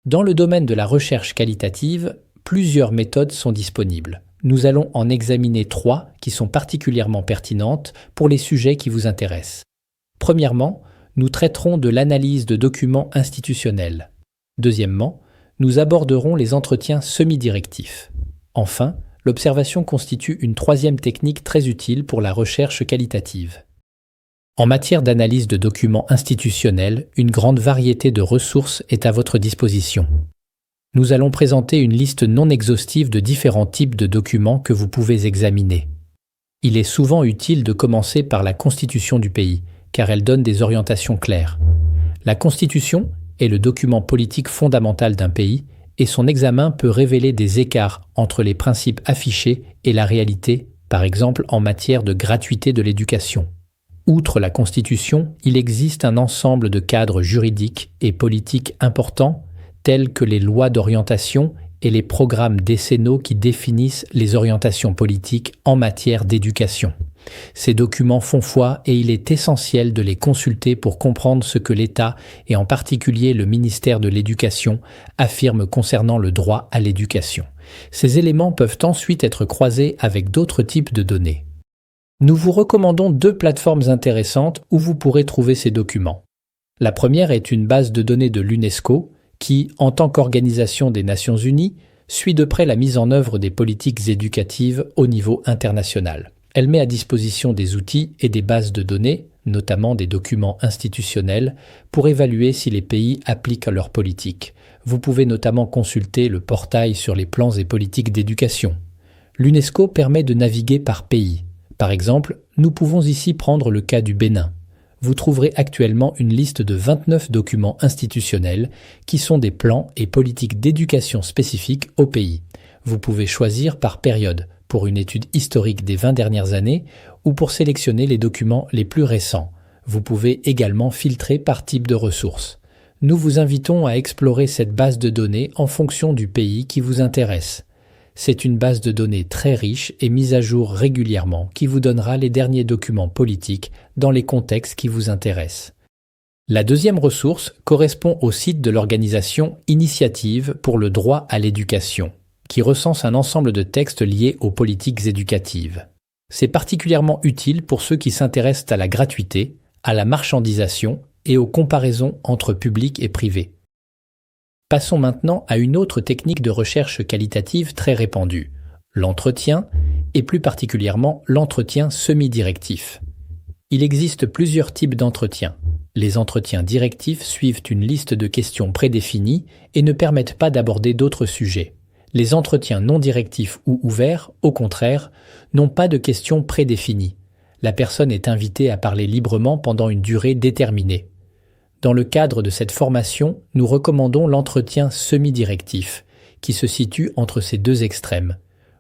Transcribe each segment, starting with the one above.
Dans le domaine de la recherche qualitative, plusieurs méthodes sont disponibles. Nous allons en examiner 3 qui sont particulièrement pertinentes pour les sujets qui vous intéressent. Premièrement, nous traiterons de l'analyse de documents institutionnels. Deuxièmement, nous aborderons les entretiens semi-directifs. Enfin, l'observation constitue une 3e technique très utile pour la recherche qualitative. En matière d'analyse de documents institutionnels, une grande variété de ressources est à votre disposition. Nous allons présenter une liste non exhaustive de différents types de documents que vous pouvez examiner. Il est souvent utile de commencer par la Constitution du pays, car elle donne des orientations claires. La Constitution est le document politique fondamental d'un pays et son examen peut révéler des écarts entre les principes affichés et la réalité, par exemple en matière de gratuité de l'éducation. Outre la Constitution, il existe un ensemble de cadres juridiques et politiques importants, tels que les lois d'orientation et les programmes décennaux qui définissent les orientations politiques en matière d'éducation. Ces documents font foi et il est essentiel de les consulter pour comprendre ce que l'État, et en particulier le ministère de l'Éducation, affirme concernant le droit à l'éducation. Ces éléments peuvent ensuite être croisés avec d'autres types de données. Nous vous recommandons 2 plateformes intéressantes où vous pourrez trouver ces documents. La première est une base de données de l'UNESCO qui, en tant qu'organisation des Nations Unies, suit de près la mise en œuvre des politiques éducatives au niveau international. Elle met à disposition des outils et des bases de données, notamment des documents institutionnels, pour évaluer si les pays appliquent leurs politiques. Vous pouvez notamment consulter le portail sur les plans et politiques d'éducation. L'UNESCO permet de naviguer par pays. Par exemple, nous pouvons ici prendre le cas du Bénin. Vous trouverez actuellement une liste de 29 documents institutionnels qui sont des plans et politiques d'éducation spécifiques au pays. Vous pouvez choisir par période, pour une étude historique des 20 dernières années ou pour sélectionner les documents les plus récents. Vous pouvez également filtrer par type de ressources. Nous vous invitons à explorer cette base de données en fonction du pays qui vous intéresse. C'est une base de données très riche et mise à jour régulièrement qui vous donnera les derniers documents politiques dans les contextes qui vous intéressent. La deuxième ressource correspond au site de l'organisation Initiative pour le droit à l'éducation, qui recense un ensemble de textes liés aux politiques éducatives. C'est particulièrement utile pour ceux qui s'intéressent à la gratuité, à la marchandisation et aux comparaisons entre public et privé. Passons maintenant à une autre technique de recherche qualitative très répandue, l'entretien, et plus particulièrement l'entretien semi-directif. Il existe plusieurs types d'entretiens. Les entretiens directifs suivent une liste de questions prédéfinies et ne permettent pas d'aborder d'autres sujets. Les entretiens non directifs ou ouverts, au contraire, n'ont pas de questions prédéfinies. La personne est invitée à parler librement pendant une durée déterminée. Dans le cadre de cette formation, nous recommandons l'entretien semi-directif, qui se situe entre ces 2 extrêmes.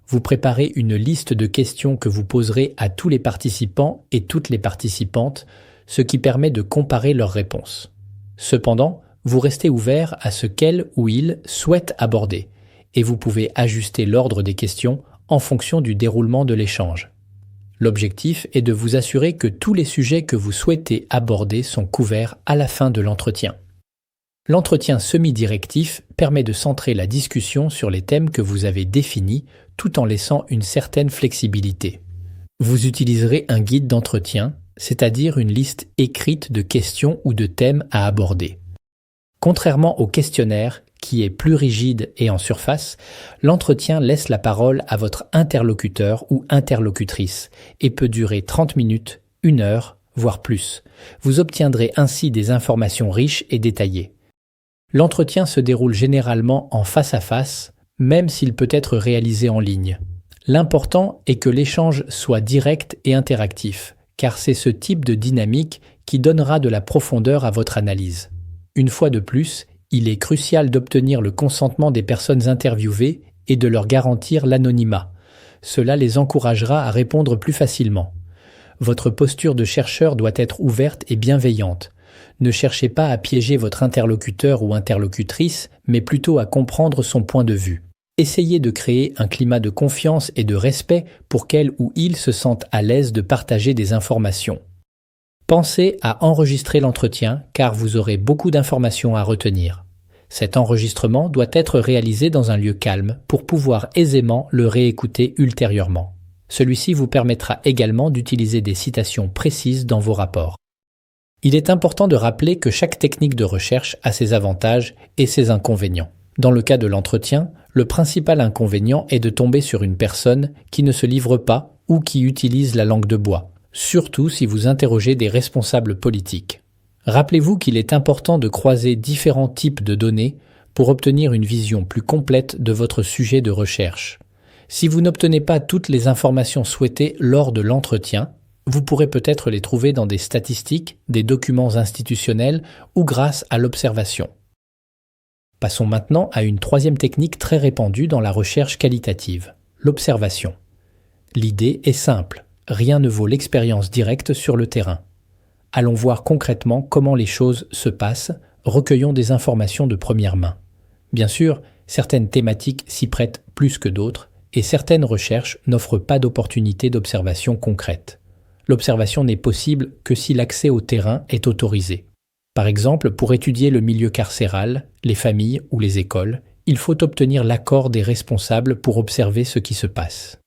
Vous préparez une liste de questions que vous poserez à tous les participants et toutes les participantes, ce qui permet de comparer leurs réponses. Cependant, vous restez ouvert à ce qu'elle ou il souhaite aborder, et vous pouvez ajuster l'ordre des questions en fonction du déroulement de l'échange. L'objectif est de vous assurer que tous les sujets que vous souhaitez aborder sont couverts à la fin de l'entretien. L'entretien semi-directif permet de centrer la discussion sur les thèmes que vous avez définis tout en laissant une certaine flexibilité. Vous utiliserez un guide d'entretien, c'est-à-dire une liste écrite de questions ou de thèmes à aborder. Contrairement au questionnaire, qui est plus rigide et en surface, l'entretien laisse la parole à votre interlocuteur ou interlocutrice et peut durer 30 minutes, 1 heure, voire plus. Vous obtiendrez ainsi des informations riches et détaillées. L'entretien se déroule généralement en face à face, même s'il peut être réalisé en ligne. L'important est que l'échange soit direct et interactif, car c'est ce type de dynamique qui donnera de la profondeur à votre analyse. Une fois de plus, il est crucial d'obtenir le consentement des personnes interviewées et de leur garantir l'anonymat. Cela les encouragera à répondre plus facilement. Votre posture de chercheur doit être ouverte et bienveillante. Ne cherchez pas à piéger votre interlocuteur ou interlocutrice, mais plutôt à comprendre son point de vue. Essayez de créer un climat de confiance et de respect pour qu'elle ou il se sente à l'aise de partager des informations. Pensez à enregistrer l'entretien car vous aurez beaucoup d'informations à retenir. Cet enregistrement doit être réalisé dans un lieu calme pour pouvoir aisément le réécouter ultérieurement. Celui-ci vous permettra également d'utiliser des citations précises dans vos rapports. Il est important de rappeler que chaque technique de recherche a ses avantages et ses inconvénients. Dans le cas de l'entretien, le principal inconvénient est de tomber sur une personne qui ne se livre pas ou qui utilise la langue de bois, surtout si vous interrogez des responsables politiques. Rappelez-vous qu'il est important de croiser différents types de données pour obtenir une vision plus complète de votre sujet de recherche. Si vous n'obtenez pas toutes les informations souhaitées lors de l'entretien, vous pourrez peut-être les trouver dans des statistiques, des documents institutionnels ou grâce à l'observation. Passons maintenant à une troisième technique très répandue dans la recherche qualitative, l'observation. L'idée est simple, rien ne vaut l'expérience directe sur le terrain. Allons voir concrètement comment les choses se passent, recueillons des informations de première main. Bien sûr, certaines thématiques s'y prêtent plus que d'autres, et certaines recherches n'offrent pas d'opportunités d'observation concrètes. L'observation n'est possible que si l'accès au terrain est autorisé. Par exemple, pour étudier le milieu carcéral, les familles ou les écoles, il faut obtenir l'accord des responsables pour observer ce qui se passe.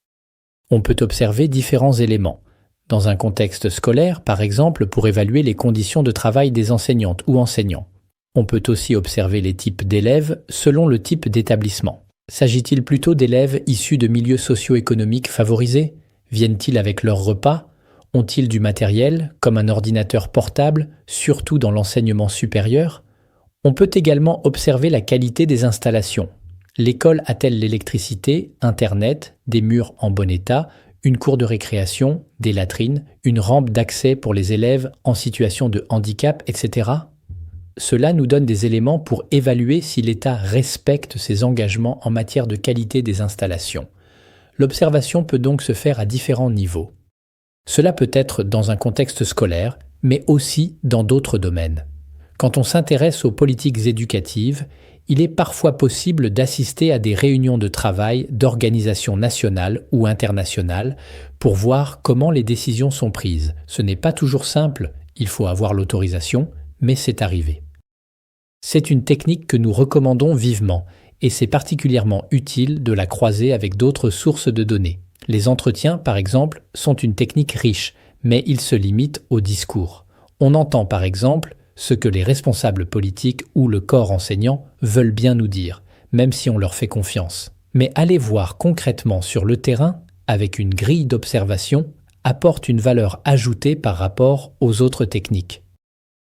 On peut observer différents éléments. Dans un contexte scolaire, par exemple, pour évaluer les conditions de travail des enseignantes ou enseignants. On peut aussi observer les types d'élèves selon le type d'établissement. S'agit-il plutôt d'élèves issus de milieux socio-économiques favorisés? Viennent-ils avec leur repas? Ont-ils du matériel, comme un ordinateur portable, surtout dans l'enseignement supérieur? On peut également observer la qualité des installations. L'école a-t-elle l'électricité, Internet, des murs en bon état, une cour de récréation, des latrines, une rampe d'accès pour les élèves en situation de handicap, etc. Cela nous donne des éléments pour évaluer si l'État respecte ses engagements en matière de qualité des installations. L'observation peut donc se faire à différents niveaux. Cela peut être dans un contexte scolaire, mais aussi dans d'autres domaines. Quand on s'intéresse aux politiques éducatives, il est parfois possible d'assister à des réunions de travail d'organisations nationales ou internationales pour voir comment les décisions sont prises. Ce n'est pas toujours simple, il faut avoir l'autorisation, mais c'est arrivé. C'est une technique que nous recommandons vivement, et c'est particulièrement utile de la croiser avec d'autres sources de données. Les entretiens, par exemple, sont une technique riche, mais ils se limitent au discours. On entend, par exemple, ce que les responsables politiques ou le corps enseignant veulent bien nous dire, même si on leur fait confiance. Mais aller voir concrètement sur le terrain, avec une grille d'observation, apporte une valeur ajoutée par rapport aux autres techniques.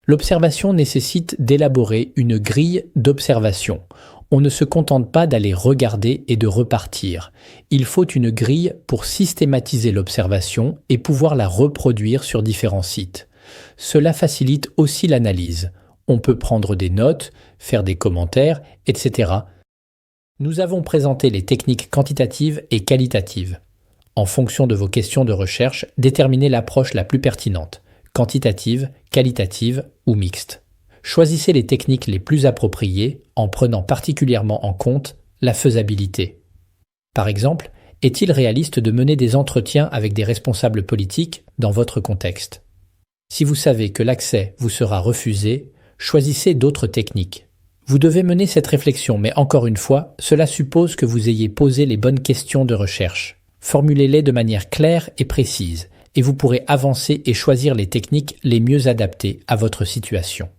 L'observation nécessite d'élaborer une grille d'observation. On ne se contente pas d'aller regarder et de repartir. Il faut une grille pour systématiser l'observation et pouvoir la reproduire sur différents sites. Cela facilite aussi l'analyse. On peut prendre des notes, faire des commentaires, etc. Nous avons présenté les techniques quantitatives et qualitatives. En fonction de vos questions de recherche, déterminez l'approche la plus pertinente, quantitative, qualitative ou mixte. Choisissez les techniques les plus appropriées en prenant particulièrement en compte la faisabilité. Par exemple, est-il réaliste de mener des entretiens avec des responsables politiques dans votre contexte? Si vous savez que l'accès vous sera refusé, choisissez d'autres techniques. Vous devez mener cette réflexion, mais encore une fois, cela suppose que vous ayez posé les bonnes questions de recherche. Formulez-les de manière claire et précise, et vous pourrez avancer et choisir les techniques les mieux adaptées à votre situation.